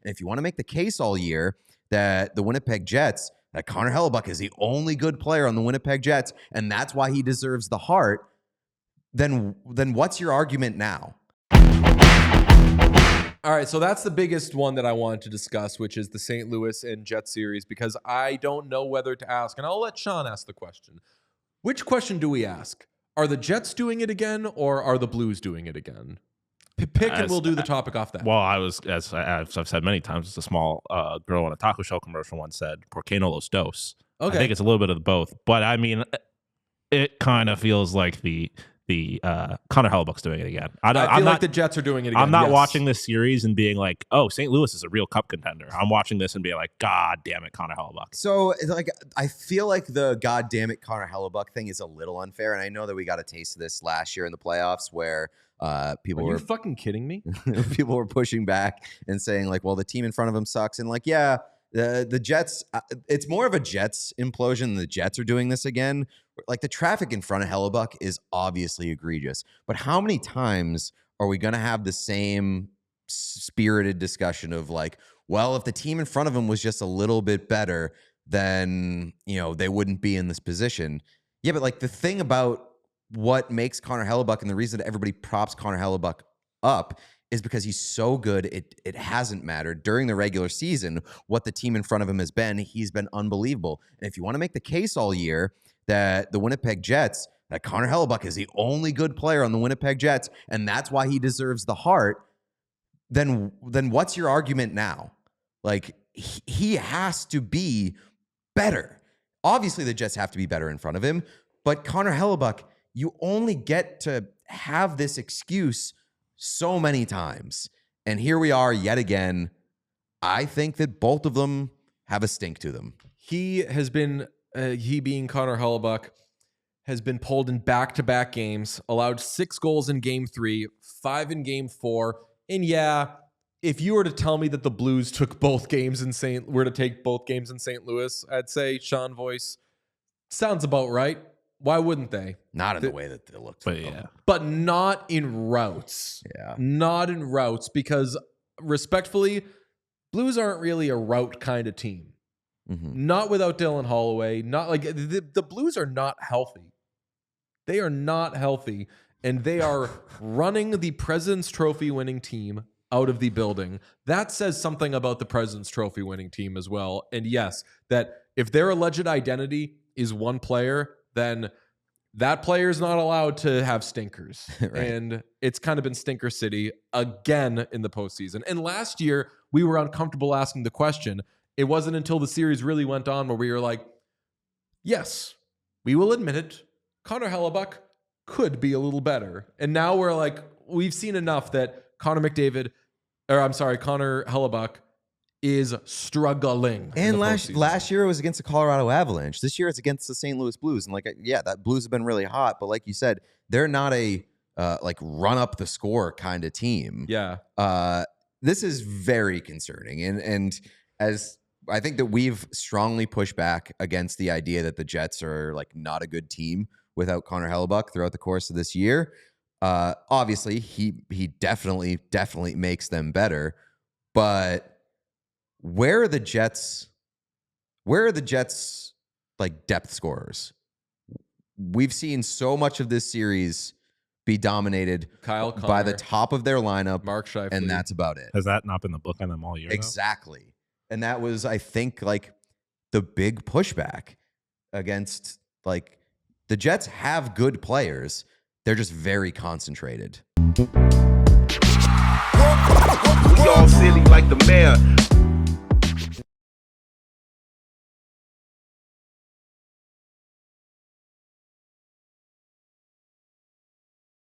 And if you want to make the case all year that the Winnipeg Jets, that Connor Hellbuyck is the only good player on the Winnipeg Jets, and that's why he deserves the Hart, then what's your argument now? All right, so that's the biggest one that I wanted to discuss, which is the St. Louis and Jets series, because I don't know whether to ask, and I'll let Sean ask the question. Which question do we ask? Are the Jets doing it again, or are the Blues doing it again? Pick and we'll do the topic off that. Well, as I've said many times, it's a small girl in a taco shell commercial once said, "Por qué no los dos?" Okay. I think it's a little bit of both, but I mean, it kind of feels like the Connor Hellebuyck's doing it again. I feel like the Jets are doing it again. I'm not watching this series and being like, "Oh, St. Louis is a real cup contender." I'm watching this and being like, "God damn it, Connor Hellebuyck." So, like, I feel like the "God damn it, Connor Hellebuyck" thing is a little unfair, and I know that we got a taste of this last year in the playoffs where people Are were you fucking kidding me? people were pushing back and saying like, "Well, the team in front of them sucks," and like, yeah. The Jets, it's more of a Jets implosion than the Jets are doing this again. Like the traffic in front of Hellebuyck is obviously egregious. But how many times are we going to have the same spirited discussion of like, well, if the team in front of him was just a little bit better, then, you know, they wouldn't be in this position. Yeah, but like the thing about what makes Connor Hellebuyck and the reason that everybody props Connor Hellebuyck up is because he's so good, it hasn't mattered. During the regular season, what the team in front of him has been, he's been unbelievable. And if you want to make the case all year that the Winnipeg Jets, that Connor Hellebuyck is the only good player on the Winnipeg Jets, and that's why he deserves the Hart, then what's your argument now? Like, he has to be better. Obviously, the Jets have to be better in front of him, but Connor Hellebuyck, you only get to have this excuse so many times. And here we are yet again. I think that both of them have a stink to them. He has been, he being Connor Hellebuyck, has been pulled in back-to-back games, allowed 6 goals in game 3, 5 in game 4. And yeah, if you were to tell me that the Blues took both games in St. Louis, I'd say Sean Voice sounds about right. Why wouldn't they? Not in the way that they looked. But yeah. But not in routes. Yeah. Not in routes, because respectfully, Blues aren't really a route kind of team. Mm-hmm. Not without Dylan Holloway. Not like the Blues are not healthy. They are not healthy, and they are running the President's Trophy winning team out of the building. That says something about the President's Trophy winning team as well. And yes, that if their alleged identity is one player, then that player is not allowed to have stinkers. Right. And it's kind of been stinker city again in the postseason. And last year, we were uncomfortable asking the question. It wasn't until the series really went on where we were like, yes, we will admit it. Connor Hellebuyck could be a little better. And now we're like, we've seen enough that Connor Hellebuyck is struggling. And last year it was against the Colorado Avalanche. This year it's against the St. Louis Blues. And like, yeah, that Blues have been really hot, but like you said, they're not a like run up the score kind of team. Yeah. This is very concerning. And as I think that we've strongly pushed back against the idea that the Jets are like not a good team without Connor Hellebuyck throughout the course of this year. Obviously he definitely makes them better, but where are the Jets like depth scorers? We've seen so much of this series be dominated by the top of their lineup, Mark Scheifele, and that's about it. Has that not been the book on them all year? Exactly. Though? And that was, I think, like the big pushback against, like, the Jets have good players. They're just very concentrated. We all silly like the mayor.